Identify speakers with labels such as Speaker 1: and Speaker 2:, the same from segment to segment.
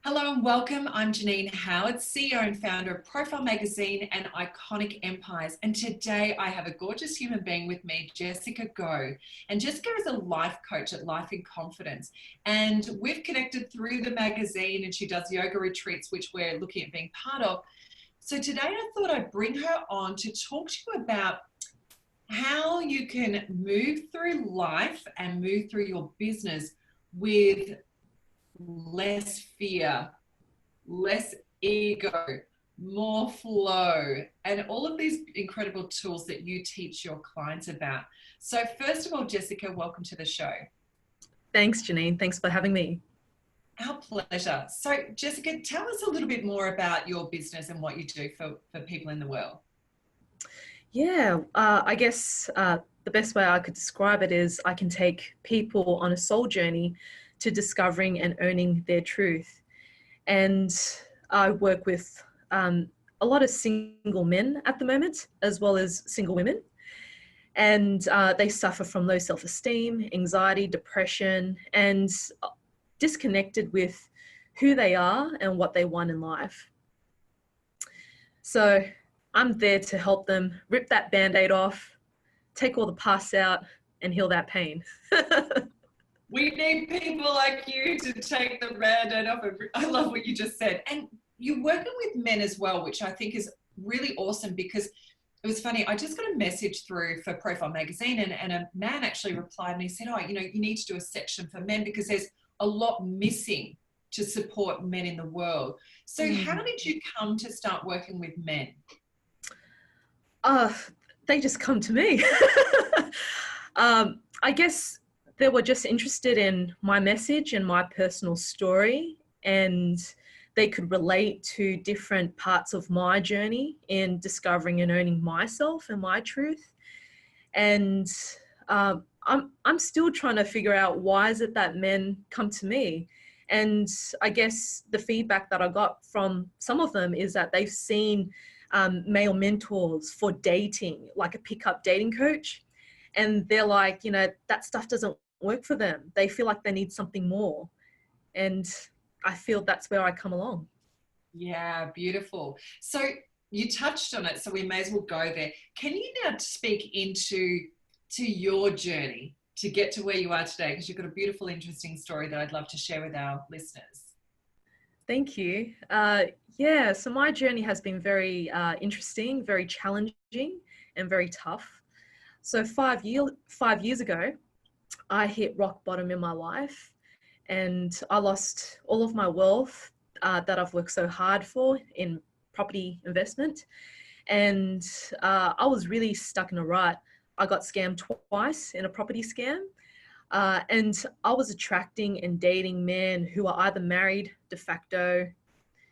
Speaker 1: Hello and welcome. I'm Janine Howard, CEO and founder of Profile Magazine and Iconic Empires. And today I have a gorgeous human being with me, Jessica Go. And Jessica is a life coach at Life in Confidence. And we've connected through the magazine, and she does yoga retreats, which we're looking at being part of. So today I thought I'd bring her on to talk to you about how you can move through life and move through your business with less fear, less ego, more flow, and all of these incredible tools that you teach your clients about. So first of all, Jessica, welcome to the show.
Speaker 2: Thanks, Janine. Thanks for having me.
Speaker 1: Our pleasure. So Jessica, tell us a little bit more about your business and what you do for people in the world.
Speaker 2: Yeah, I guess the best way I could describe it is I can take people on a soul journey to discovering and owning their truth. And I work with a lot of single men at the moment, as well as single women. And they suffer from low self-esteem, anxiety, depression, and disconnected with who they are and what they want in life. So I'm there to help them rip that Band-Aid off, take all the pus out, and heal that pain.
Speaker 1: We need people like you to take the Band-Aid off. I love what you just said. And you're working with men as well, which I think is really awesome, because it was funny. I just got a message through for Profile Magazine, and a man actually replied and he said, oh, you need to do a section for men because there's a lot missing to support men in the world. So how did you come to start working with men?
Speaker 2: They just come to me. I guess they were just interested in my message and my personal story, and they could relate to different parts of my journey in discovering and owning myself and my truth. And I'm still trying to figure out, why is it that men come to me? And I guess the feedback that I got from some of them is that they've seen male mentors for dating, like a pickup dating coach. And they're like, that stuff doesn't work for them. They feel like they need something more. And I feel that's where I come along.
Speaker 1: Yeah, beautiful. So you touched on it, so we may as well go there. Can you now speak into your journey to get to where you are today? Because you've got a beautiful, interesting story that I'd love to share with our listeners.
Speaker 2: Thank you. Yeah, so my journey has been very interesting, very challenging, and very tough. So 5 years ago, I hit rock bottom in my life, and I lost all of my wealth that I've worked so hard for in property investment. And I was really stuck in a rut. I got scammed twice in a property scam. And I was attracting and dating men who are either married, de facto,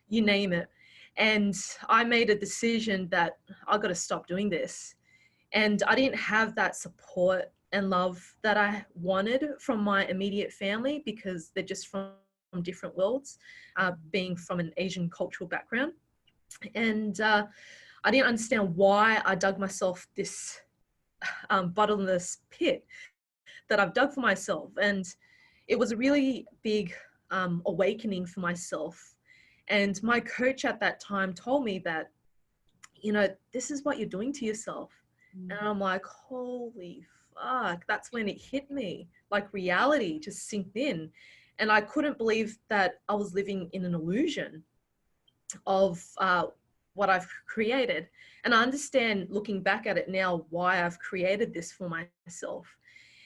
Speaker 2: you name it. And I made a decision that I got to stop doing this. And I didn't have that support and love that I wanted from my immediate family, because they're just from different worlds, being from an Asian cultural background. And I didn't understand why I dug myself this bottomless pit that I've dug for myself. And it was a really big awakening for myself. And my coach at that time told me that, this is what you're doing to yourself. And I'm like, holy fuck, that's when it hit me, like reality just sinked in. And I couldn't believe that I was living in an illusion of what I've created. And I understand, looking back at it now, why I've created this for myself.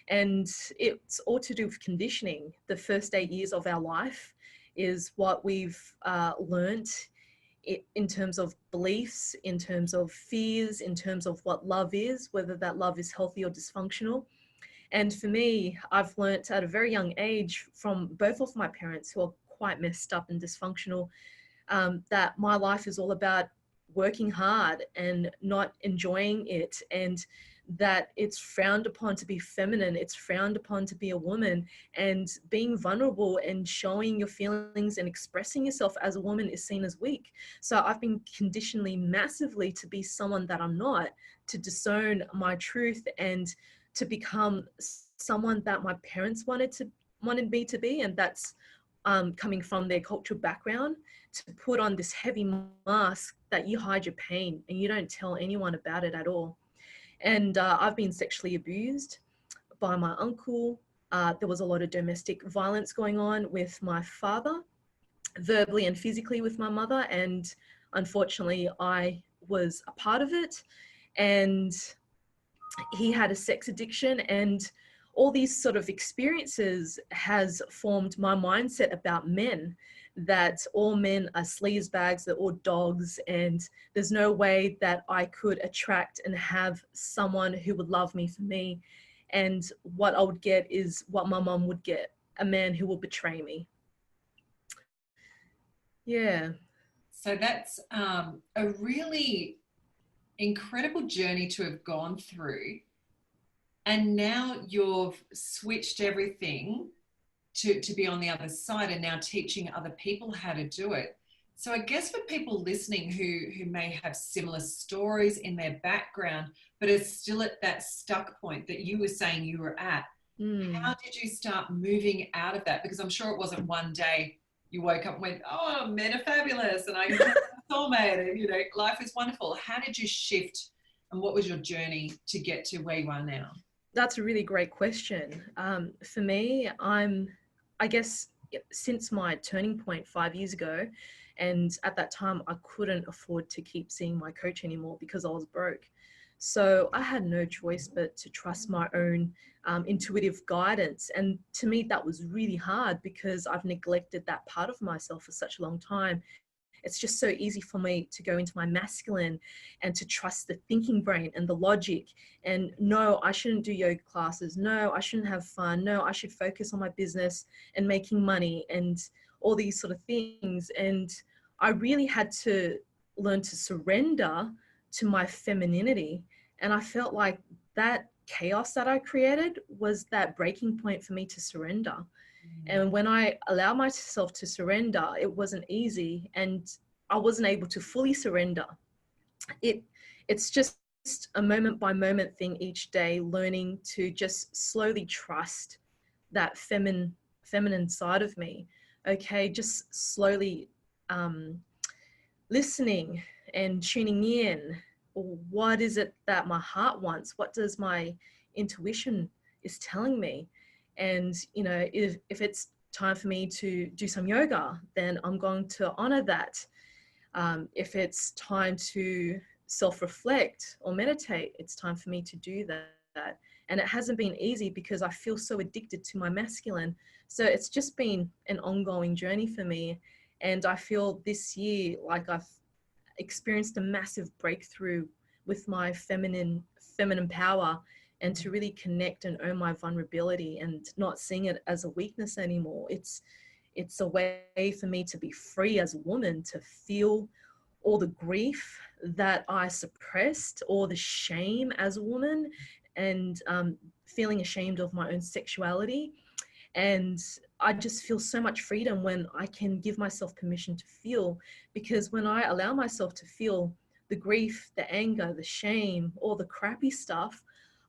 Speaker 2: And it's all to do with conditioning. The first 8 years of our life is what we've learned in terms of beliefs, in terms of fears, in terms of what love is, whether that love is healthy or dysfunctional. And for me, I've learnt at a very young age from both of my parents, who are quite messed up and dysfunctional, that my life is all about working hard and not enjoying it, and that it's frowned upon to be feminine, it's frowned upon to be a woman, and being vulnerable and showing your feelings and expressing yourself as a woman is seen as weak. So I've been conditionally massively to be someone that I'm not, to disown my truth and to become someone that my parents wanted me to be. And that's coming from their cultural background to put on this heavy mask that you hide your pain and you don't tell anyone about it at all. And I've been sexually abused by my uncle. There was a lot of domestic violence going on with my father, verbally and physically with my mother. And unfortunately, I was a part of it. And he had a sex addiction, and all these sort of experiences has formed my mindset about men, that all men are sleaze bags, they're all dogs, and there's no way that I could attract and have someone who would love me for me. And what I would get is what my mom would get, a man who will betray me. Yeah.
Speaker 1: So that's a really incredible journey to have gone through. And now you've switched everything to be on the other side and now teaching other people how to do it. So I guess for people listening who may have similar stories in their background, but are still at that stuck point that you were saying you were at, how did you start moving out of that? Because I'm sure it wasn't one day you woke up and went, oh, men are fabulous and I'm a soulmate and, you know, life is wonderful. How did you shift and what was your journey to get to where you are now?
Speaker 2: That's a really great question. For me, I guess since my turning point 5 years ago, and at that time I couldn't afford to keep seeing my coach anymore because I was broke. So I had no choice but to trust my own intuitive guidance. And to me, that was really hard because I've neglected that part of myself for such a long time. It's just so easy for me to go into my masculine and to trust the thinking brain and the logic. And no, I shouldn't do yoga classes. No, I shouldn't have fun. No, I should focus on my business and making money and all these sort of things. And I really had to learn to surrender to my femininity. And I felt like that chaos that I created was that breaking point for me to surrender. And when I allow myself to surrender, it wasn't easy and I wasn't able to fully surrender. It's just a moment by moment thing each day, learning to just slowly trust that feminine side of me. Okay, just slowly listening and tuning in. What is it that my heart wants? What does my intuition is telling me? And, you know, if it's time for me to do some yoga, then I'm going to honor that. If it's time to self-reflect or meditate, it's time for me to do that. And it hasn't been easy because I feel so addicted to my masculine. So it's just been an ongoing journey for me. And I feel this year like I've experienced a massive breakthrough with my feminine power, and to really connect and own my vulnerability and not seeing it as a weakness anymore. It's a way for me to be free as a woman, to feel all the grief that I suppressed, or the shame as a woman, and feeling ashamed of my own sexuality. And I just feel so much freedom when I can give myself permission to feel, because when I allow myself to feel the grief, the anger, the shame, all the crappy stuff,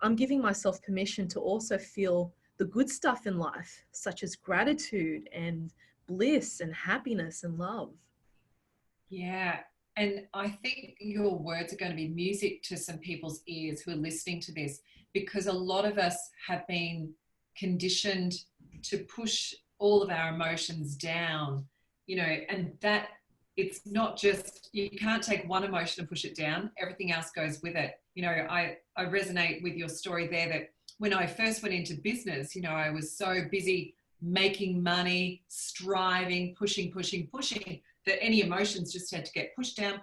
Speaker 2: I'm giving myself permission to also feel the good stuff in life, such as gratitude and bliss and happiness and love.
Speaker 1: Yeah. And I think your words are going to be music to some people's ears who are listening to this, because a lot of us have been conditioned to push all of our emotions down, you know, and that it's not just, you can't take one emotion and push it down, everything else goes with it. You know, I resonate with your story there that when I first went into business, you know, I was so busy making money, striving, pushing, that any emotions just had to get pushed down,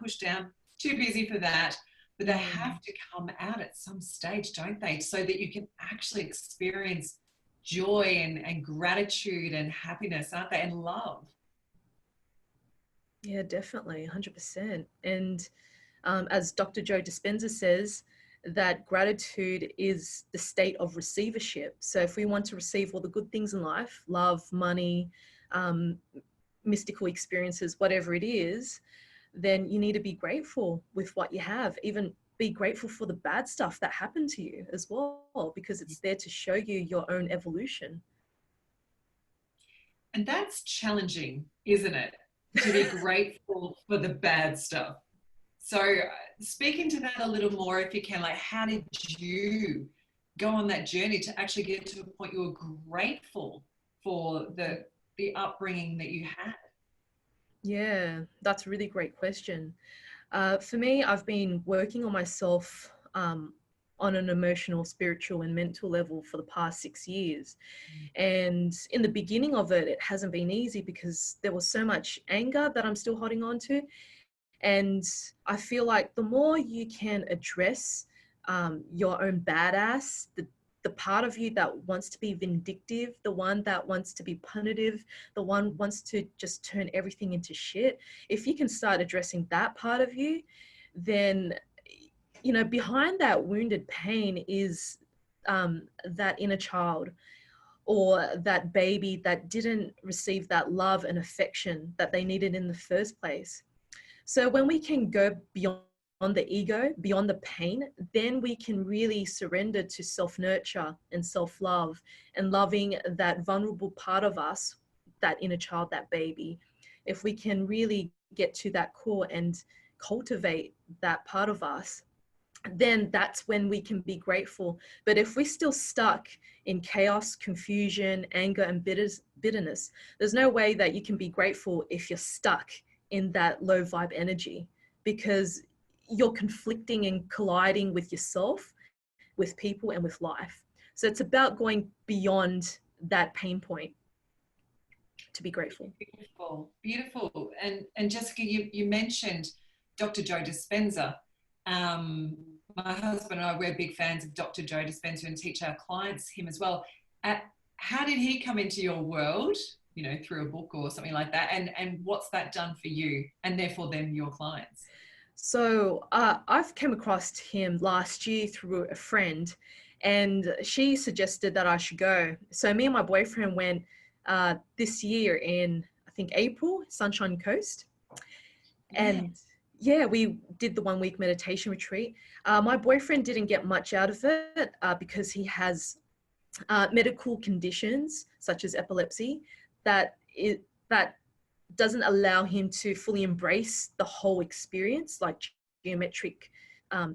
Speaker 1: too busy for that. But they have to come out at some stage, don't they? So that you can actually experience joy and gratitude and happiness, aren't they? And love.
Speaker 2: Yeah, definitely, 100%. And as Dr. JoeDispenza says, that gratitude is the state of receivership. So if we want to receive all the good things in life, love, money, mystical experiences, whatever it is, then you need to be grateful with what you have. Even be grateful for the bad stuff that happened to you as well, because it's there to show you your own evolution.
Speaker 1: And that's challenging, isn't it? To be grateful for the bad stuff. So, speaking to that a little more, if you can, like, how did you go on that journey to actually get to a point you were grateful for the upbringing that you had?
Speaker 2: Yeah, that's a really great question. For me, I've been working on myself on an emotional, spiritual, and mental level for the past 6 years. And in the beginning of it, it hasn't been easy because there was so much anger that I'm still holding on to. And I feel like the more you can address your own badass, the part of you that wants to be vindictive, the one that wants to be punitive, the one wants to just turn everything into shit. If you can start addressing that part of you, then, you know, behind that wounded pain is that inner child or that baby that didn't receive that love and affection that they needed in the first place. So when we can go beyond the ego, beyond the pain, then we can really surrender to self-nurture and self-love and loving that vulnerable part of us, that inner child, that baby. If we can really get to that core and cultivate that part of us, then that's when we can be grateful. But if we're still stuck in chaos, confusion, anger, and bitterness, there's no way that you can be grateful if you're stuck in that low vibe energy, because you're conflicting and colliding with yourself, with people, and with life. So it's about going beyond that pain point to be grateful.
Speaker 1: Beautiful, beautiful. And Jessica, you mentioned Dr. Joe Dispenza. Um, my husband and I, we're big fans of Dr. Joe Dispenza and teach our clients him as well. How did he come into your world, you know, through a book or something like that? And what's that done for you and therefore then your clients?
Speaker 2: So I've came across him last year through a friend, and she suggested that I should go. So me and my boyfriend went this year in, I think, April, Sunshine Coast. And yeah, we did the 1 week meditation retreat. My boyfriend didn't get much out of it because he has medical conditions such as epilepsy that doesn't allow him to fully embrace the whole experience, like geometric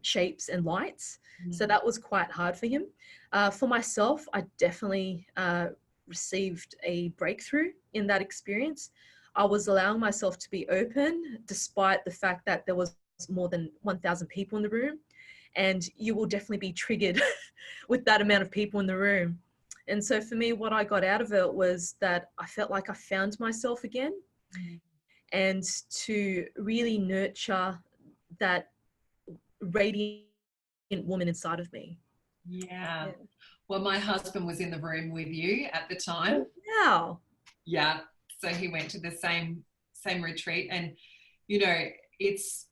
Speaker 2: shapes and lights. So that was quite hard for him. For myself, I definitely received a breakthrough in that experience. I was allowing myself to be open despite the fact that there was more than 1,000 people in the room. And you will definitely be triggered with that amount of people in the room. And so for me, what I got out of it was that I felt like I found myself again, and to really nurture that radiant woman inside of me.
Speaker 1: Yeah. Well, my husband was in the room with you at the time.
Speaker 2: Oh, wow.
Speaker 1: Yeah. So he went to the same retreat, and you know, it's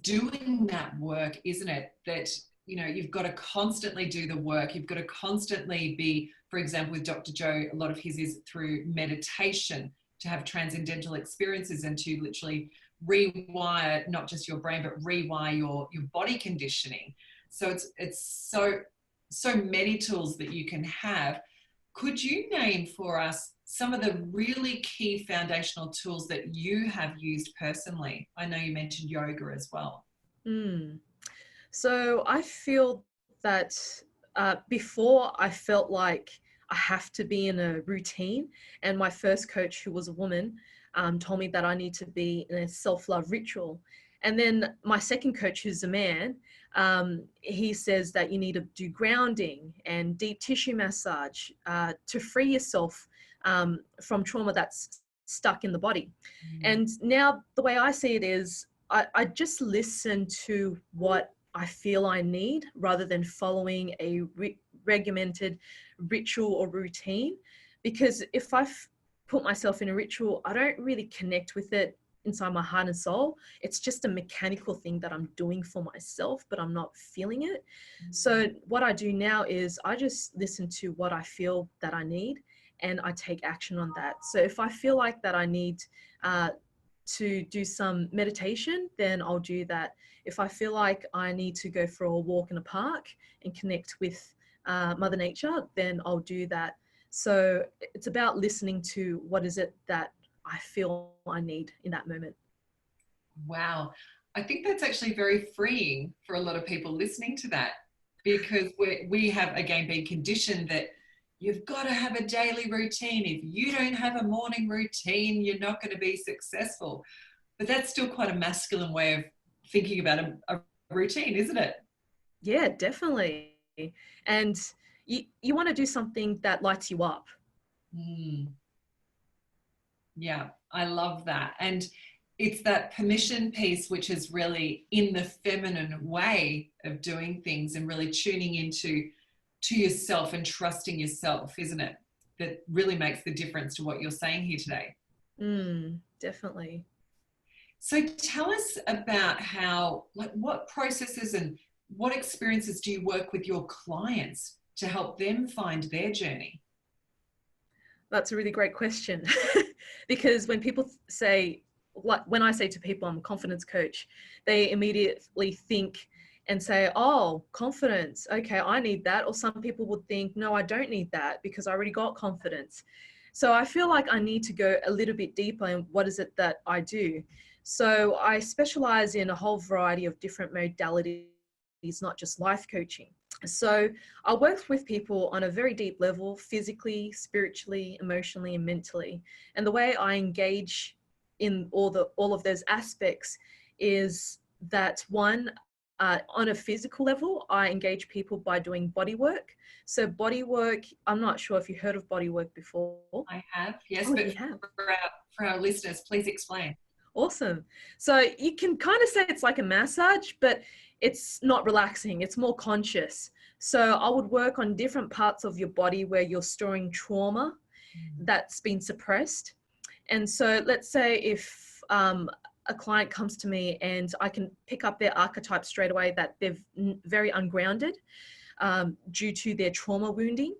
Speaker 1: doing that work, isn't it? That, you know, you've got to constantly do the work. You've got to constantly be, for example, with Dr. Joe, a lot of his is through meditation, to have transcendental experiences and to literally rewire not just your brain, but rewire your body conditioning. So it's so many tools that you can have. Could you name for us some of the really key foundational tools that you have used personally? I know you mentioned yoga as well.
Speaker 2: So I feel that before I felt like I have to be in a routine, and my first coach, who was a woman, told me that I need to be in a self-love ritual. And then my second coach, who's a man, he says that you need to do grounding and deep tissue massage to free yourself from trauma that's stuck in the body. And now the way I see it is I just listen to what I feel I need rather than following a regimented ritual or routine. Because if I put myself in a ritual, I don't really connect with it inside my heart and soul. It's just a mechanical thing that I'm doing for myself, but I'm not feeling it. So what I do now is I just listen to what I feel that I need, and I take action on that. So if I feel like that I need to do some meditation, then I'll do that. If I feel like I need to go for a walk in a park and connect with Mother Nature, then I'll do that. So it's about listening to what is it that I feel I need in that moment.
Speaker 1: Wow. I think that's actually very freeing for a lot of people listening to that, because we have, again, been conditioned that you've got to have a daily routine. If you don't have a morning routine, you're not going to be successful. But that's still quite a masculine way of thinking about a routine, isn't it?
Speaker 2: Yeah, definitely. And you want to do something that lights you up.
Speaker 1: Mm, yeah, I love that. And it's that permission piece, which is really in the feminine way of doing things and really tuning into to yourself and trusting yourself, isn't it? That really makes the difference to what you're saying here today.
Speaker 2: Definitely.
Speaker 1: So tell us about how, like, what processes and what experiences do you work with your clients to help them find their journey?
Speaker 2: That's a really great question. Because when people say, like when I say to people I'm a confidence coach, they immediately think and say, oh, confidence. Okay, I need that. Or some people would think, no, I don't need that because I already got confidence. So I feel like I need to go a little bit deeper in what is it that I do. So I specialize in a whole variety of different modalities, not just life coaching. So I work with people on a very deep level, physically, spiritually, emotionally, and mentally. And the way I engage in all of those aspects is that one, on a physical level, I engage people by doing body work. So body work, I'm not sure if you heard of body work before.
Speaker 1: I have, yes,
Speaker 2: Oh,
Speaker 1: but
Speaker 2: you have.
Speaker 1: for our listeners, please explain.
Speaker 2: Awesome. So you can kind of say it's like a massage, but it's not relaxing. It's more conscious. So I would work on different parts of your body where you're storing trauma that's been suppressed. And so let's say if a client comes to me and I can pick up their archetype straight away that they're very ungrounded due to their trauma wounding,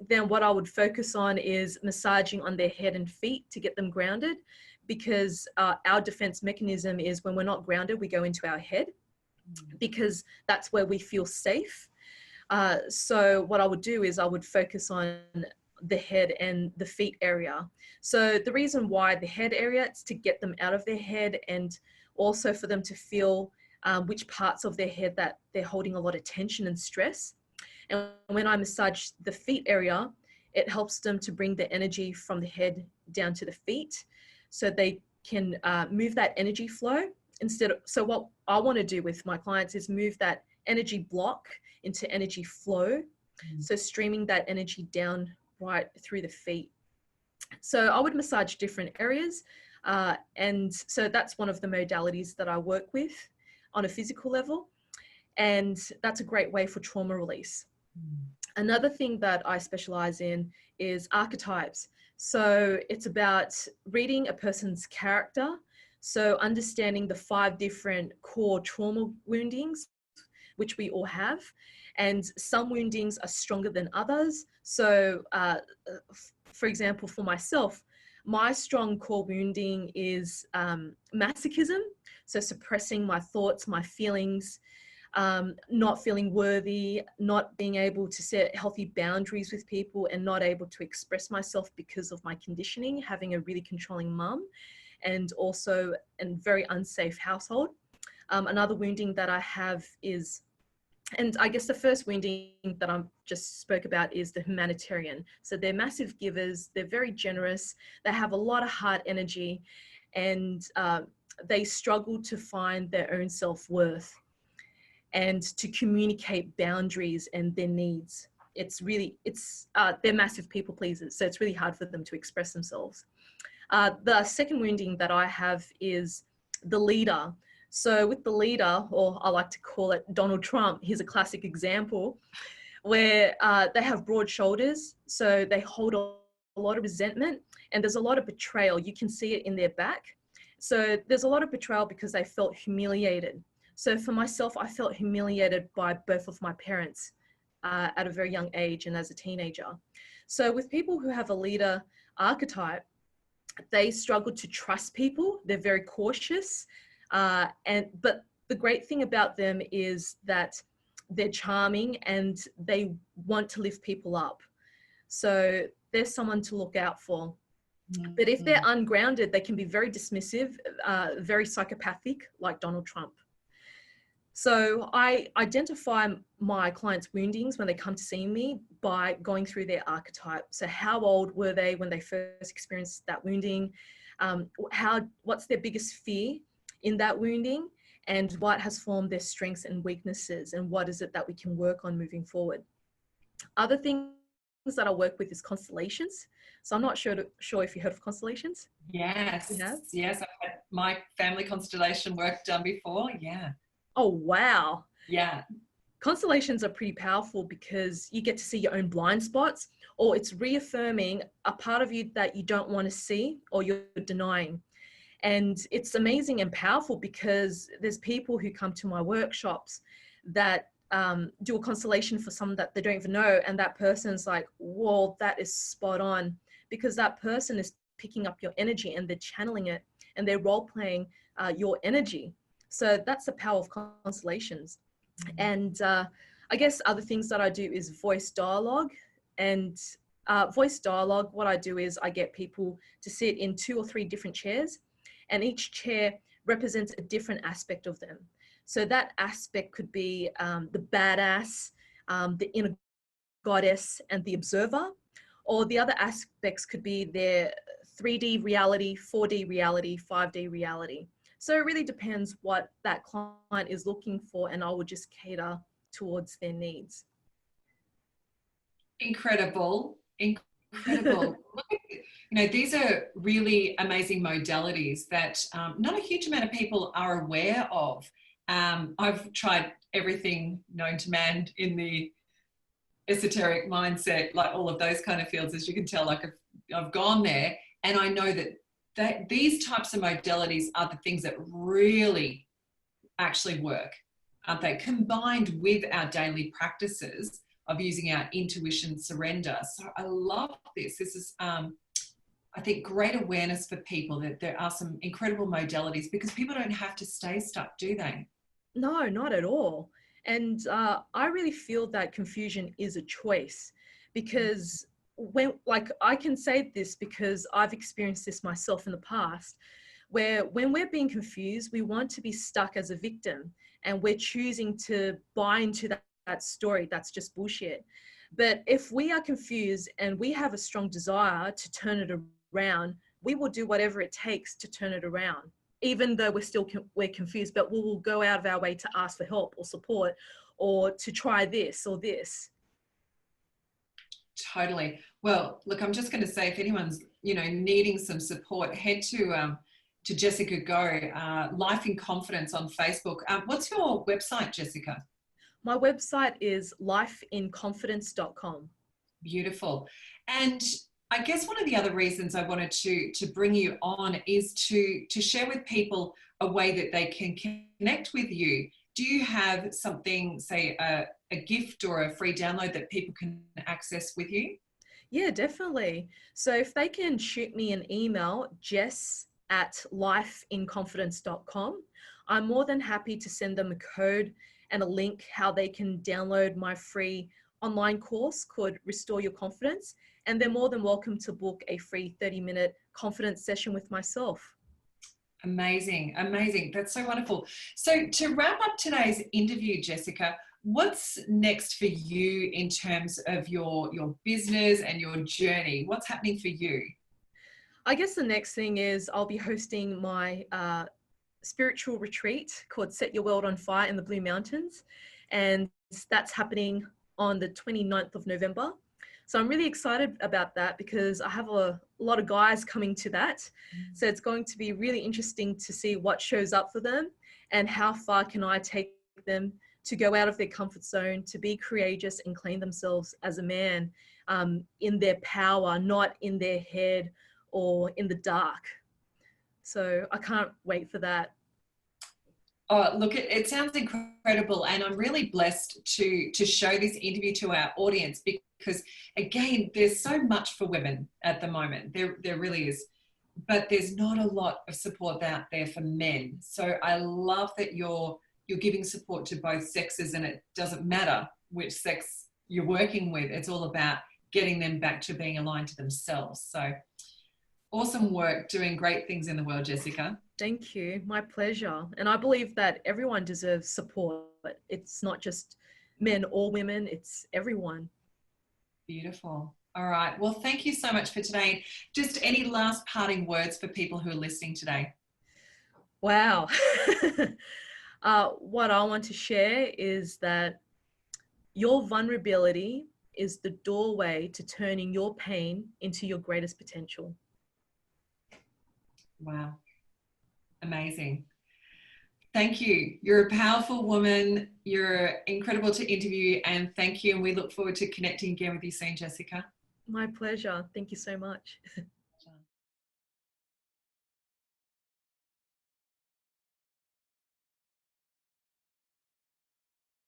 Speaker 2: then what I would focus on is massaging on their head and feet to get them grounded, because our defense mechanism is when we're not grounded, we go into our head because that's where we feel safe. So what I would do is I would focus on the head and the feet area. So the reason why the head area is to get them out of their head, and also for them to feel which parts of their head that they're holding a lot of tension and stress. And when I massage the feet area, it helps them to bring the energy from the head down to the feet so they can move that energy flow instead of, so what I want to do with my clients is move that energy block into energy flow. So streaming that energy down right through the feet. So I would massage different areas. And so that's one of the modalities that I work with on a physical level. And that's a great way for trauma release. Another thing that I specialize in is archetypes. So it's about reading a person's character. So understanding the 5 different core trauma woundings, which we all have. And some woundings are stronger than others. So for example, for myself, my strong core wounding is masochism. So suppressing my thoughts, my feelings, not feeling worthy, not being able to set healthy boundaries with people, and not able to express myself because of my conditioning, having a really controlling mum, and also a very unsafe household. Another wounding that I have is, and I guess the first wounding that I just spoke about is the humanitarian. So they're massive givers, they're very generous, they have a lot of heart energy, and they struggle to find their own self-worth and to communicate boundaries and their needs. They're massive people pleasers, so it's really hard for them to express themselves. The second wounding that I have is the leader. So with the leader, or I like to call it Donald Trump, he's a classic example where they have broad shoulders, so they hold a lot of resentment, and there's a lot of betrayal. You can see it in their back. So there's a lot of betrayal because they felt humiliated. So for myself, I felt humiliated by both of my parents at a very young age and as a teenager. So with people who have a leader archetype, they struggle to trust people. They're very cautious. But the great thing about them is that they're charming and they want to lift people up. So they're someone to look out for. But if they're
Speaker 1: Mm-hmm.
Speaker 2: ungrounded, they can be very dismissive, very psychopathic, like Donald Trump. So I identify my clients' woundings when they come to see me by going through their archetype. So how old were they when they first experienced that wounding? What's their biggest fear in that wounding? And what has formed their strengths and weaknesses? And what is it that we can work on moving forward? Other things that I work with is constellations. So I'm not sure if you heard of constellations. You
Speaker 1: Yes,
Speaker 2: have?
Speaker 1: yes, I've had my family constellation work done before. Yeah,
Speaker 2: Oh, wow.
Speaker 1: yeah.
Speaker 2: Constellations are pretty powerful because you get to see your own blind spots, or it's reaffirming a part of you that you don't want to see or you're denying. And it's amazing and powerful because there's people who come to my workshops that do a constellation for someone that they don't even know. And that person's like, whoa, that is spot on, because that person is picking up your energy and they're channeling it and they're role playing your energy. So that's the power of constellations. And I guess other things that I do is voice dialogue. And voice dialogue, what I do is I get people to sit in 2 or 3 different chairs, and each chair represents a different aspect of them. So that aspect could be the badass, the inner goddess, and the observer. Or the other aspects could be their 3D reality, 4D reality, 5D reality. So it really depends what that client is looking for, and I would just cater towards their needs.
Speaker 1: Incredible, incredible. Look at, these are really amazing modalities that not a huge amount of people are aware of. I've tried everything known to man in the esoteric mindset, like all of those kind of fields, as you can tell, like I've gone there, and I know that these types of modalities are the things that really actually work, aren't they? Combined with our daily practices of using our intuition, surrender. So I love this. This is, I think, great awareness for people that there are some incredible modalities, because people don't have to stay stuck, do they?
Speaker 2: No, not at all. And I really feel that confusion is a choice, because like, I can say this because I've experienced this myself in the past, where when we're being confused, we want to be stuck as a victim and we're choosing to buy into that story. That's just bullshit. But if we are confused and we have a strong desire to turn it around, we will do whatever it takes to turn it around, even though we're confused, but we will go out of our way to ask for help or support, or to try this or this.
Speaker 1: Totally. Well, look, I'm just going to say, if anyone's needing some support, head to Jessica Go, Life in Confidence on Facebook. What's your website, Jessica?
Speaker 2: My website is lifeinconfidence.com.
Speaker 1: Beautiful. And I guess one of the other reasons I wanted to bring you on is to share with people a way that they can connect with you. Do you have something, say a gift or a free download that people can access with you?
Speaker 2: Yeah, definitely. So if they can shoot me an email, jess@lifeinconfidence.com, I'm more than happy to send them a code and a link how they can download my free online course called Restore Your Confidence. And they're more than welcome to book a free 30-minute confidence session with myself.
Speaker 1: Amazing, amazing. That's so wonderful. So to wrap up today's interview, Jessica, what's next for you in terms of your business and your journey? What's happening for you?
Speaker 2: I guess the next thing is I'll be hosting my spiritual retreat called Set Your World on Fire in the Blue Mountains. And that's happening on the 29th of November. So I'm really excited about that because I have a lot of guys coming to that. So it's going to be really interesting to see what shows up for them and how far can I take them to go out of their comfort zone, to be courageous and claim themselves as a man in their power, not in their head or in the dark. So I can't wait for that.
Speaker 1: Oh, look, it sounds incredible. And I'm really blessed to show this interview to our audience, because again, there's so much for women at the moment. There really is. But there's not a lot of support out there for men. So I love that you're giving support to both sexes, and it doesn't matter which sex you're working with. It's all about getting them back to being aligned to themselves. So awesome work, doing great things in the world, Jessica.
Speaker 2: Thank you. My pleasure. And I believe that everyone deserves support. It's not just men or women, it's everyone.
Speaker 1: Beautiful. All right. Well, thank you so much for today. Just any last parting words for people who are listening today?
Speaker 2: Wow. What I want to share is that your vulnerability is the doorway to turning your pain into your greatest potential.
Speaker 1: Wow. Amazing. Thank you. You're a powerful woman. You're incredible to interview, and thank you. And we look forward to connecting again with you soon, Jessica.
Speaker 2: My pleasure. Thank you so much.